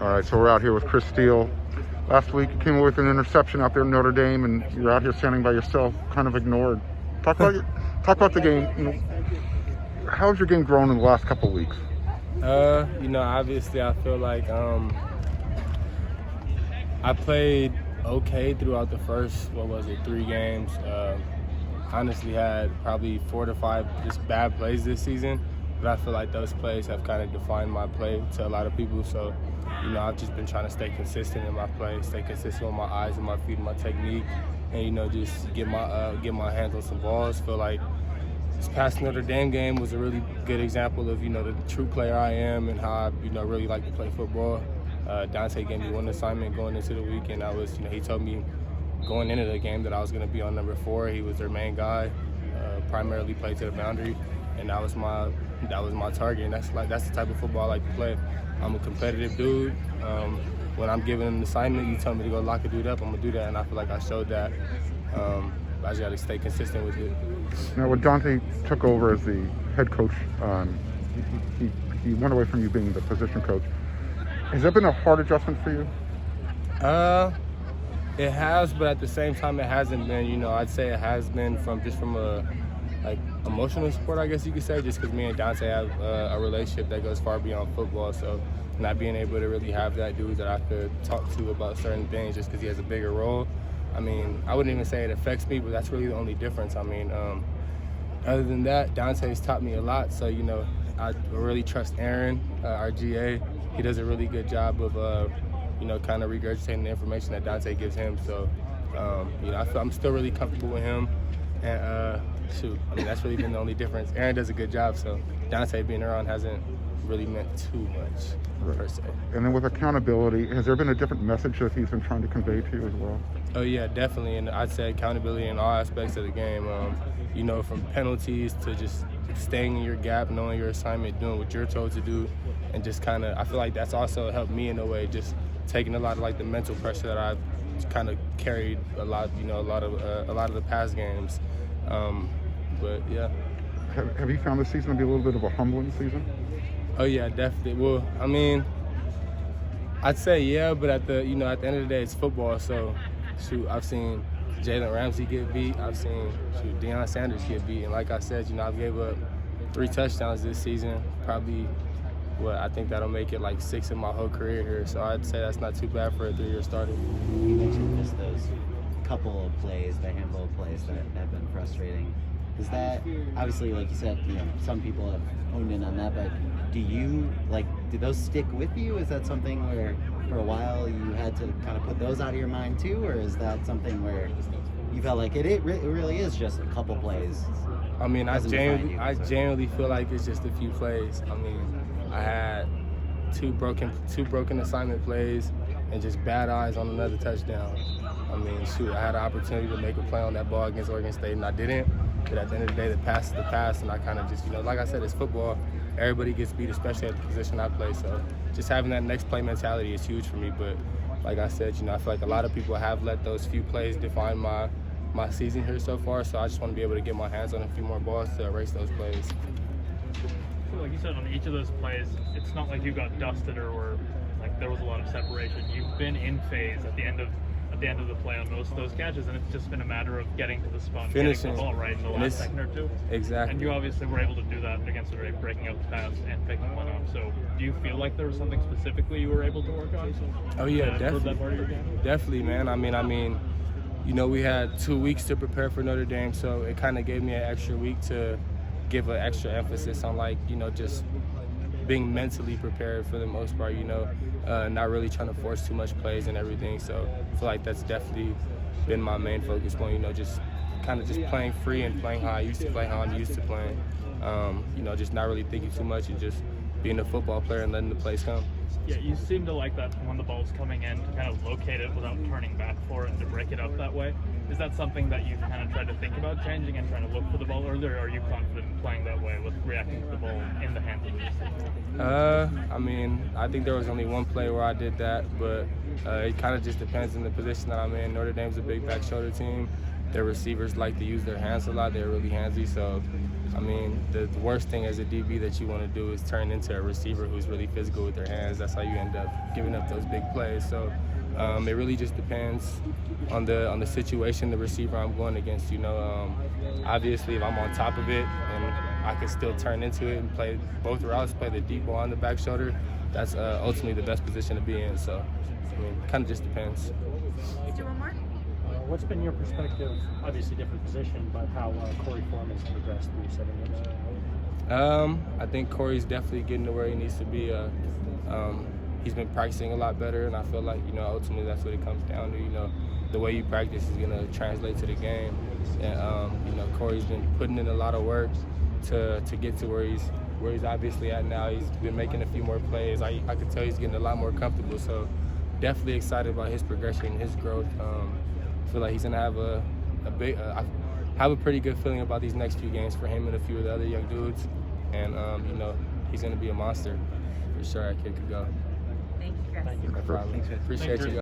All right, so we're out here with Chris Steele. Last week you came away with an interception out there in Notre Dame, and you're out here standing by yourself, kind of ignored. Talk about the game. You know, how's your game grown in the last couple of weeks? Obviously I feel like I played okay throughout the first, 3 games. Honestly had probably 4 to 5 just bad plays this season, but I feel like those plays have kind of defined my play to a lot of people. So, I've just been trying to stay consistent in my play, stay consistent with my eyes and my feet and my technique, and, just get my hands on some balls. Feel like this past Notre Dame game was a really good example of, the true player I am and how I, really like to play football. Dante gave me one assignment going into the week, and he told me going into the game that I was going to be on number 4. He was their main guy, primarily play to the boundary, and that was my target. And that's the type of football I like to play. I'm a competitive dude. When I'm given an assignment, you tell me to go lock a dude up, I'm gonna do that, and I feel like I showed that. I just gotta stay consistent with it. Now, when Dante took over as the head coach, he went away from you being the position coach. Has that been a hard adjustment for you? It has, but at the same time, it hasn't been. I'd say it has been from a emotional support, I guess you could say, just because me and Dante have a relationship that goes far beyond football. So not being able to really have that dude that I could talk to about certain things just because he has a bigger role. I wouldn't even say it affects me, but that's really the only difference. Other than that, Dante's taught me a lot. So, I really trust Aaron, our GA. He does a really good job of, kind of regurgitating the information that Dante gives him. So, I feel I'm still really comfortable with him. And, that's really been the only difference. Aaron does a good job, so Dante being around hasn't really meant too much, per se. And then with accountability, has there been a different message that he's been trying to convey to you as well? Oh, yeah, definitely. And I'd say accountability in all aspects of the game, from penalties to just staying in your gap, knowing your assignment, doing what you're told to do, and just kind of, I feel like that's also helped me in a way, just taking a lot of the mental pressure that I've kind of carried a lot of the past games. But yeah. Have you found this season to be a little bit of a humbling season? Oh yeah, definitely. Well, I'd say yeah, but at the end of the day, it's football. So, I've seen Jalen Ramsey get beat. I've seen Deion Sanders get beat, and like I said, I've gave up 3 touchdowns this season. Probably, I think that'll make it 6 in my whole career here. So I'd say that's not too bad for a 3-year starter. You mentioned just those couple of plays, the handful of plays that have been frustrating. Is that, obviously, like you said, some people have honed in on that, but do those stick with you? Is that something where for a while you had to kind of put those out of your mind too, or is that something where you felt like it really is just a couple plays? I genuinely feel like it's just a few plays. I had two broken assignment plays and just bad eyes on another touchdown. I had an opportunity to make a play on that ball against Oregon State, and I didn't. But at the end of the day, the pass is the pass, and I kind of just, like I said, it's football. Everybody gets beat, especially at the position I play. So just having that next play mentality is huge for me. But like I said, I feel like a lot of people have let those few plays define my season here so far. So I just want to be able to get my hands on a few more balls to erase those plays. Like you said, on each of those plays, it's not like you got dusted or there was a lot of separation. You've been in phase at the end of the play on most of those catches, and it's just been a matter of getting to the spot and finishing getting the ball right in the last second or two. Exactly. And you obviously were able to do that against Notre Dame, breaking out the pass and picking one up. So do you feel like there was something specifically you were able to work on? Oh yeah, definitely. That part of your game? Definitely, man. We had 2 weeks to prepare for Notre Dame, so it kind of gave me an extra week to give an extra emphasis on just being mentally prepared for the most part, not really trying to force too much plays and everything. So I feel like that's definitely been my main focus point, just kind of just playing free and playing how I used to play, how I'm used to playing. Just not really thinking too much and just being a football player and letting the plays come. Yeah, you seem to like that when the ball's coming in to kind of locate it without turning back for it and to break it up that way. Is that something that you've kind of tried to think about changing and trying to look for the ball earlier, or are you confident in playing that way with reacting to the ball in the hands of the receiver? I think there was only one play where I did that, but it kind of just depends on the position that I'm in. Notre Dame's a big back shoulder team, their receivers like to use their hands a lot. They're really handsy. So, I mean, the worst thing as a DB that you want to do is turn into a receiver who's really physical with their hands. That's how you end up giving up those big plays. So it really just depends on the situation, the receiver I'm going against. You know, obviously if I'm on top of it and I can still turn into it and play both routes, play the deep ball on the back shoulder, that's ultimately the best position to be in. So, I mean, kind of just depends. One more? What's been your perspective, obviously different position, but how Corey Foreman's progressed through 7 games? I think Corey's definitely getting to where he needs to be. He's been practicing a lot better, and I feel like, you know, ultimately that's what it comes down to. You know, the way you practice is going to translate to the game. And, you know, Corey's been putting in a lot of work to get to where he's obviously at now. He's been making a few more plays. I can tell he's getting a lot more comfortable. So definitely excited about his progression, his growth. I feel like he's going to have I have a pretty good feeling about these next few games for him and a few of the other young dudes. And, you know, he's going to be a monster for sure. That kid could go. Thank you, Chris. No problem. Appreciate you guys.